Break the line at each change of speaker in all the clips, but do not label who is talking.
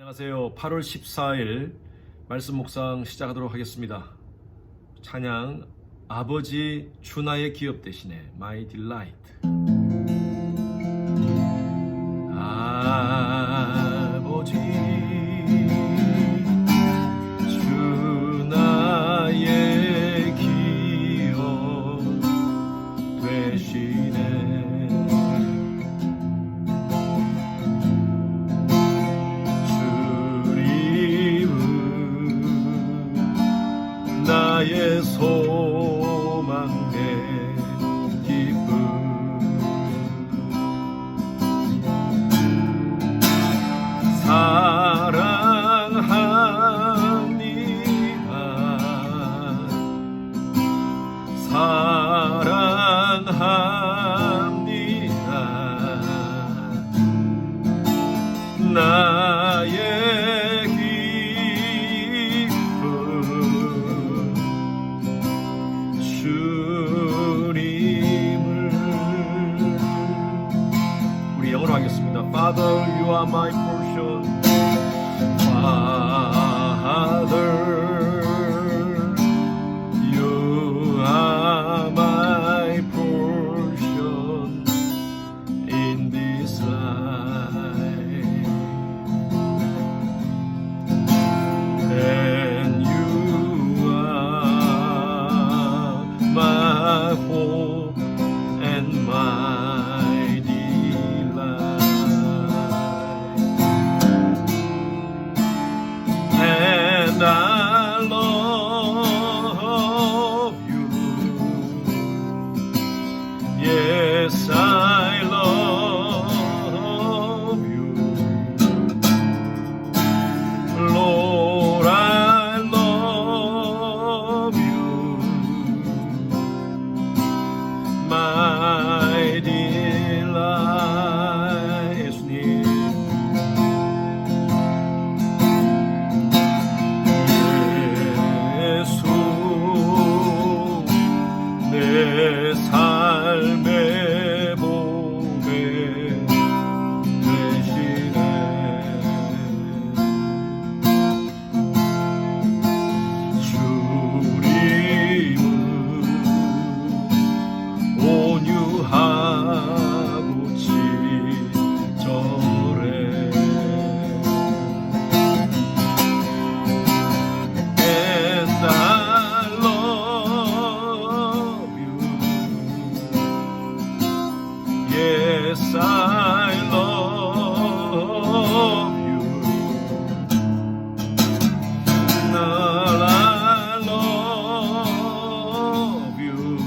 안녕하세요. 8월 14일 말씀 묵상 시작하도록 하겠습니다. 찬양 아버지 주 나의 기업 대신에 My Delight. 아버지 주 나의 기업 되시네. 나의 소망 내 기쁨 사랑합니다. 나의 영어로 하겠습니다. Father, you are my portion. Father, you are my portion in this life. And you are my hope and my and I love you. Yes, I love you. Lord, I love you. My delight. 예수님. 내 삶의 보배 되시네. 주님은 온유하고 친절해. And I Yes, I love you. Lord, I love you.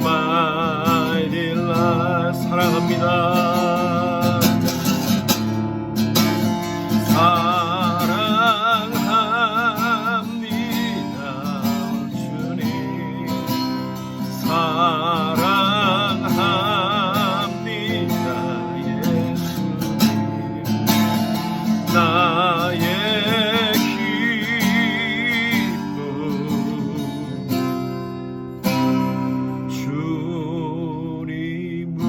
My delight. 사랑합니다. 사랑합니다. 주님. 사랑합니다. 예수님. 나의 기쁨 주님을.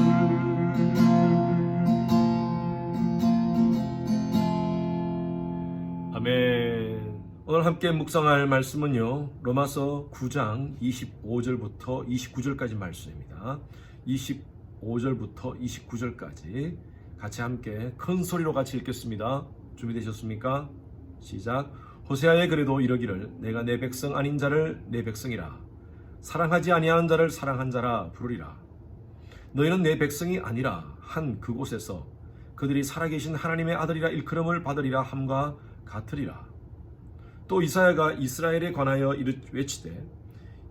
아멘. 오늘 함께 묵상할 말씀은요, 로마서 9장 25절부터 29절까지 말씀입니다. 25절부터 29절까지 같이 함께 큰 소리로 같이 읽겠습니다. 준비되셨습니까? 시작. 호세아의 글에도 이러기를 내가 내 백성 아닌 자를 내 백성이라 사랑하지 아니하는 자를 사랑한 자라 부르리라. 너희는 내 백성이 아니라 한 그곳에서 그들이 살아계신 하나님의 아들이라 일컬음을 받으리라 함과 같으리라. 또 이사야가 이스라엘에 관하여 외치되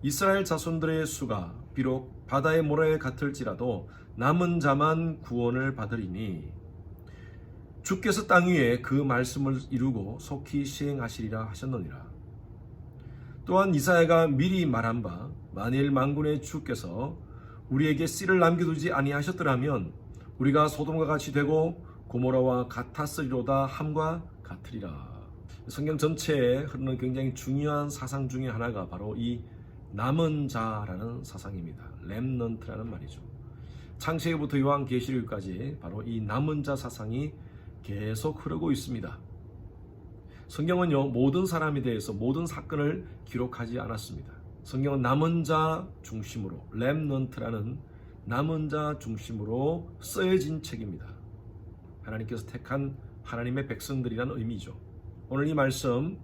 이스라엘 자손들의 수가 비록 바다의 모래에 같을지라도 남은 자만 구원을 받으리니 주께서 땅 위에 그 말씀을 이루고 속히 시행하시리라 하셨느니라. 또한 이사야가 미리 말한 바 만일 만군의 주께서 우리에게 씨를 남겨두지 아니하셨더라면 우리가 소돔과 같이 되고 고모라와 같았으리로다 함과 같으리라. 성경 전체에 흐르는 굉장히 중요한 사상 중에 하나가 바로 이 남은 자라는 사상입니다. 렘넌트라는 말이죠. 창세기부터 요한계시록까지 바로 이 남은 자 사상이 계속 흐르고 있습니다. 성경은요, 모든 사람에 대해서 모든 사건을 기록하지 않았습니다. 성경은 남은 자 중심으로, 렘넌트라는 남은 자 중심으로 쓰여진 책입니다. 하나님께서 택한 하나님의 백성들이라는 의미죠. 오늘 이 말씀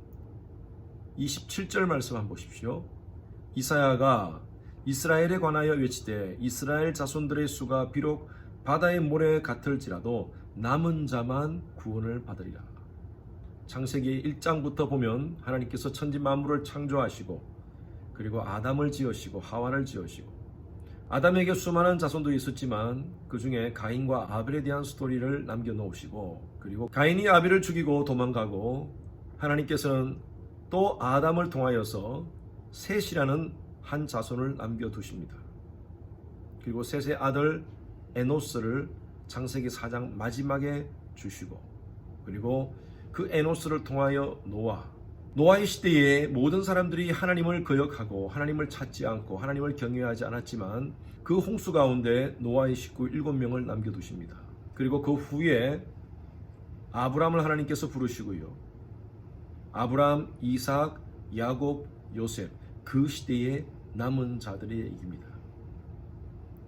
27절 말씀 한번 보십시오. 이사야가 이스라엘에 관하여 외치되 이스라엘 자손들의 수가 비록 바다의 모래 같을지라도 남은 자만 구원을 받으리라. 창세기 1장부터 보면 하나님께서 천지 만물을 창조하시고 그리고 아담을 지으시고 하와를 지으시고 아담에게 수많은 자손도 있었지만 그 중에 가인과 아벨에 대한 스토리를 남겨놓으시고 그리고 가인이 아벨을 죽이고 도망가고 하나님께서는 또 아담을 통하여서 셋이라는 한 자손을 남겨두십니다. 그리고 셋의 아들 에노스를 창세기 4장 마지막에 주시고 그리고 그 에노스를 통하여 노아의 시대에 모든 사람들이 하나님을 거역하고 하나님을 찾지 않고 하나님을 경외하지 않았지만 그 홍수 가운데 노아의 식구 7명을 남겨두십니다. 그리고 그 후에 아브람을 하나님께서 부르시고요. 아브람, 이삭, 야곱, 요셉 그 시대의 남은 자들의 얘기입니다.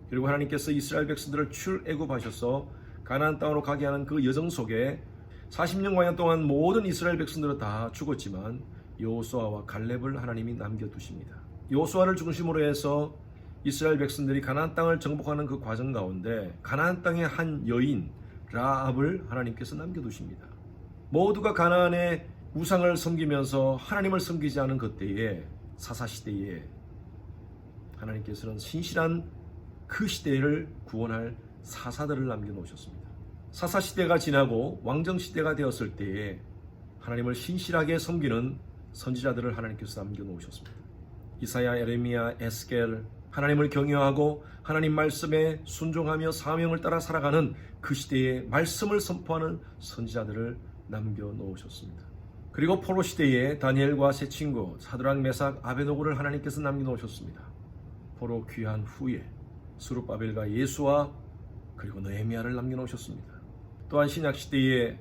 그리고 하나님께서 이스라엘 백성들을 출애굽하셔서 가나안 땅으로 가게 하는 그 여정 속에 40년 광야 동안 모든 이스라엘 백성들은 다 죽었지만 여호수아와 갈렙을 하나님이 남겨두십니다. 여호수아를 중심으로 해서 이스라엘 백성들이 가나안 땅을 정복하는 그 과정 가운데 가나안 땅의 한 여인 라합을 하나님께서 남겨두십니다. 모두가 가나안의 우상을 섬기면서 하나님을 섬기지 않은 그때에 사사시대에 하나님께서는 신실한 그 시대를 구원할 사사들을 남겨놓으셨습니다. 사사시대가 지나고 왕정시대가 되었을 때에 하나님을 신실하게 섬기는 선지자들을 하나님께서 남겨놓으셨습니다. 이사야, 에레미야, 에스겔 하나님을 경외하고 하나님 말씀에 순종하며 사명을 따라 살아가는 그 시대에 말씀을 선포하는 선지자들을 남겨놓으셨습니다. 그리고 포로 시대에 다니엘과 세 친구 사드락, 메삭, 아베노고를 하나님께서 남겨놓으셨습니다. 포로 귀한 후에 스룹바벨과 예수와 그리고 느헤미야를 남겨놓으셨습니다. 또한 신약 시대에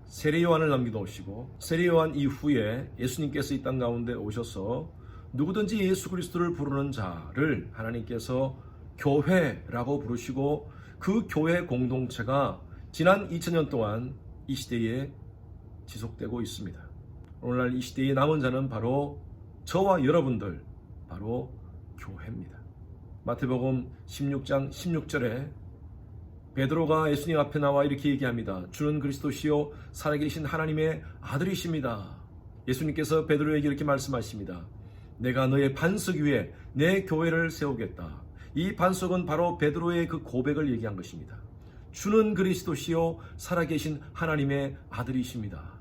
세례 요한을 남겨놓으시고 세례 요한 이후에 예수님께서 이 땅 가운데 오셔서 누구든지 예수 그리스도를 부르는 자를 하나님께서 교회라고 부르시고 그 교회 공동체가 지난 2000년 동안 이 시대에 지속되고 있습니다. 오늘날 이 시대의 남은 자는 바로 저와 여러분들, 바로 교회입니다. 마태복음 16장 16절에 베드로가 예수님 앞에 나와 이렇게 얘기합니다. 주는 그리스도시요 살아계신 하나님의 아들이십니다. 예수님께서 베드로에게 이렇게 말씀하십니다. 내가 너의 반석 위에 내 교회를 세우겠다. 이 반석은 바로 베드로의 그 고백을 얘기한 것입니다. 주는 그리스도시요 살아계신 하나님의 아들이십니다.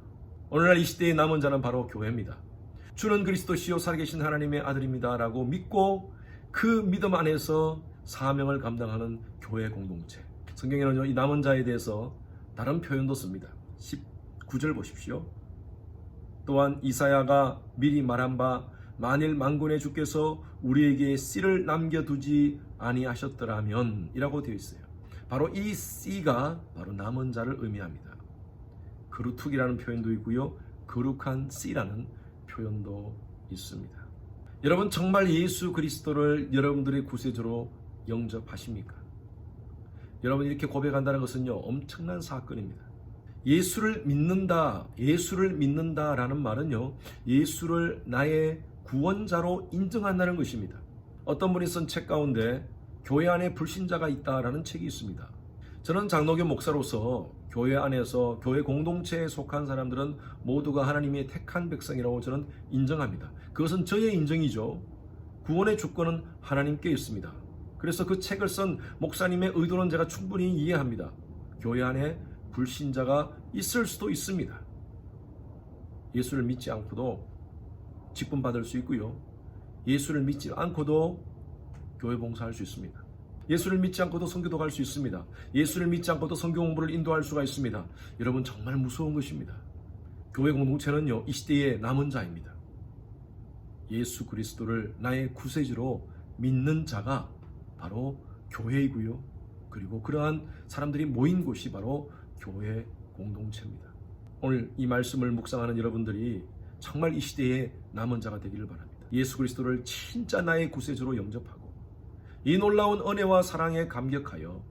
오늘날 이 시대의 남은 자는 바로 교회입니다. 주는 그리스도시요 살아계신 하나님의 아들입니다 라고 믿고 그 믿음 안에서 사명을 감당하는 교회 공동체. 성경에는 이 남은 자에 대해서 다른 표현도 씁니다. 19절 보십시오. 또한 이사야가 미리 말한 바 만일 만군의 주께서 우리에게 씨를 남겨두지 아니하셨더라면 이라고 되어 있어요. 바로 이 씨가 바로 남은 자를 의미합니다. 그루툭이라는 표현도 있고요. 거룩한 씨라는 표현도 있습니다. 여러분 정말 예수 그리스도를 여러분들의 구세주로 영접하십니까? 여러분 이렇게 고백한다는 것은요 엄청난 사건입니다. 예수를 믿는다라는 말은요 예수를 나의 구원자로 인정한다는 것입니다. 어떤 분이 쓴 책 가운데 교회 안에 불신자가 있다라는 책이 있습니다. 저는 장로교 목사로서 교회 안에서 교회 공동체에 속한 사람들은 모두가 하나님의 택한 백성이라고 저는 인정합니다. 그것은 저의 인정이죠. 구원의 주권은 하나님께 있습니다. 그래서 그 책을 쓴 목사님의 의도는 제가 충분히 이해합니다. 교회 안에 불신자가 있을 수도 있습니다. 예수를 믿지 않고도 직분 받을 수 있고요. 예수를 믿지 않고도 교회 봉사할 수 있습니다. 예수를 믿지 않고도 선교도 갈 수 있습니다. 예수를 믿지 않고도 선교 공부를 인도할 수가 있습니다. 여러분 정말 무서운 것입니다. 교회 공동체는요 이 시대의 남은 자입니다. 예수 그리스도를 나의 구세주로 믿는 자가 바로 교회이고요. 그리고 그러한 사람들이 모인 곳이 바로 교회 공동체입니다. 오늘 이 말씀을 묵상하는 여러분들이 정말 이 시대의 남은 자가 되기를 바랍니다. 예수 그리스도를 진짜 나의 구세주로 영접하고 이 놀라운 은혜와 사랑에 감격하여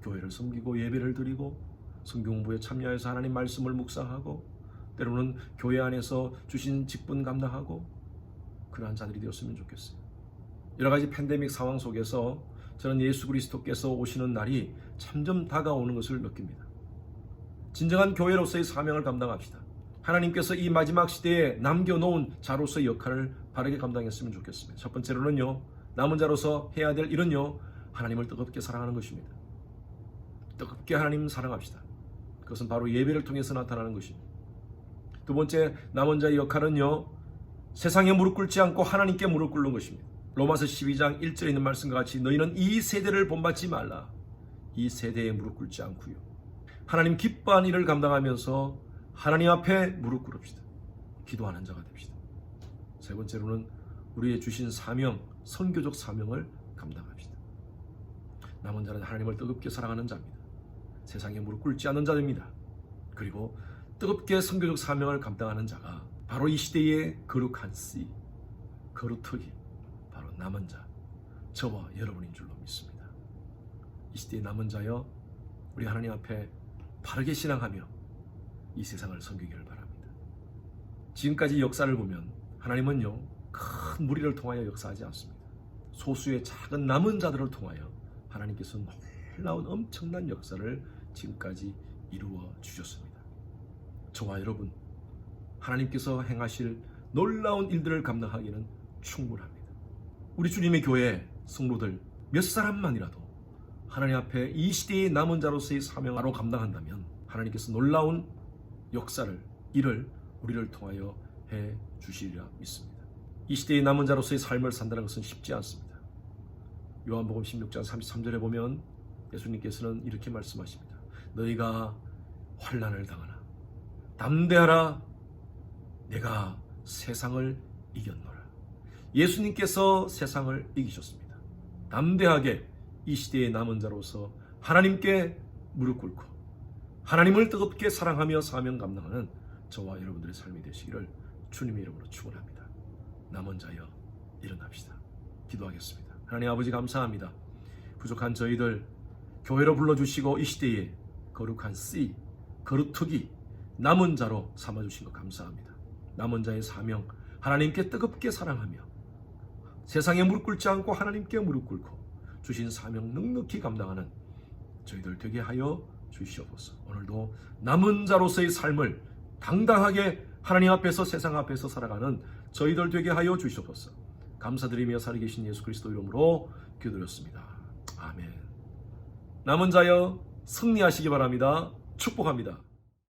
교회를 섬기고 예배를 드리고 성경 공부에 참여해서 하나님 말씀을 묵상하고 때로는 교회 안에서 주신 직분 감당하고 그러한 자들이 되었으면 좋겠어요. 여러 가지 팬데믹 상황 속에서 저는 예수 그리스도께서 오시는 날이 점점 다가오는 것을 느낍니다. 진정한 교회로서의 사명을 감당합시다. 하나님께서 이 마지막 시대에 남겨놓은 자로서의 역할을 바르게 감당했으면 좋겠습니다. 첫 번째로는요, 남은 자로서 해야 될 일은요, 하나님을 뜨겁게 사랑하는 것입니다. 뜨겁게 하나님 사랑합시다. 그것은 바로 예배를 통해서 나타나는 것입니다. 두 번째, 남은 자의 역할은요, 세상에 무릎 꿇지 않고 하나님께 무릎 꿇는 것입니다. 로마서 12장 1절에 있는 말씀과 같이 너희는 이 세대를 본받지 말라. 이 세대에 무릎 꿇지 않고요, 하나님 기뻐하는 일을 감당하면서 하나님 앞에 무릎 꿇읍시다. 기도하는 자가 됩시다. 세 번째로는 우리의 주신 사명, 선교적 사명을 감당합시다. 남은 자는 하나님을 뜨겁게 사랑하는 자입니다. 세상에 무릎 꿇지 않는 자입니다. 그리고 뜨겁게 선교적 사명을 감당하는 자가 바로 이 시대의 거룩한 씨, 거룩특이, 바로 남은 자, 저와 여러분인 줄로 믿습니다. 이 시대의 남은 자여, 우리 하나님 앞에 바르게 신앙하며 이 세상을 섬기기를 바랍니다. 지금까지 역사를 보면 하나님은요, 큰 무리를 통하여 역사하지 않습니다. 소수의 작은 남은 자들을 통하여 하나님께서 놀라운 엄청난 역사를 지금까지 이루어 주셨습니다. 저와 여러분, 하나님께서 행하실 놀라운 일들을 감당하기는 충분합니다. 우리 주님의 교회 성도들 몇 사람만이라도 하나님 앞에 이 시대의 남은 자로서의 사명을 바로 감당한다면 하나님께서 놀라운 역사를, 일을 우리를 통하여 해 주시리라 믿습니다. 이 시대의 남은 자로서의 삶을 산다는 것은 쉽지 않습니다. 요한복음 16장 33절에 보면 예수님께서는 이렇게 말씀하십니다. 너희가 환난을 당하나 담대하라, 내가 세상을 이겼노라. 예수님께서 세상을 이기셨습니다. 담대하게 이 시대의 남은 자로서 하나님께 무릎 꿇고 하나님을 뜨겁게 사랑하며 사명 감당하는 저와 여러분들의 삶이 되시기를 주님의 이름으로 축원합니다. 남은 자여 일어납시다. 기도하겠습니다. 하나님 아버지 감사합니다. 부족한 저희들 교회로 불러주시고 이 시대에 거룩한 씨, 거룩특이, 남은 자로 삼아주신 것 감사합니다. 남은 자의 사명, 하나님께 뜨겁게 사랑하며 세상에 무릎 꿇지 않고 하나님께 무릎 꿇고 주신 사명 넉넉히 감당하는 저희들 되게 하여 주시옵소서. 오늘도 남은 자로서의 삶을 당당하게 하나님 앞에서 세상 앞에서 살아가는 저희들 되게 하여 주시옵소서. 감사드리며 살아계신 예수 그리스도 이름으로 기도드렸습니다. 아멘. 남은 자여 승리하시기 바랍니다. 축복합니다.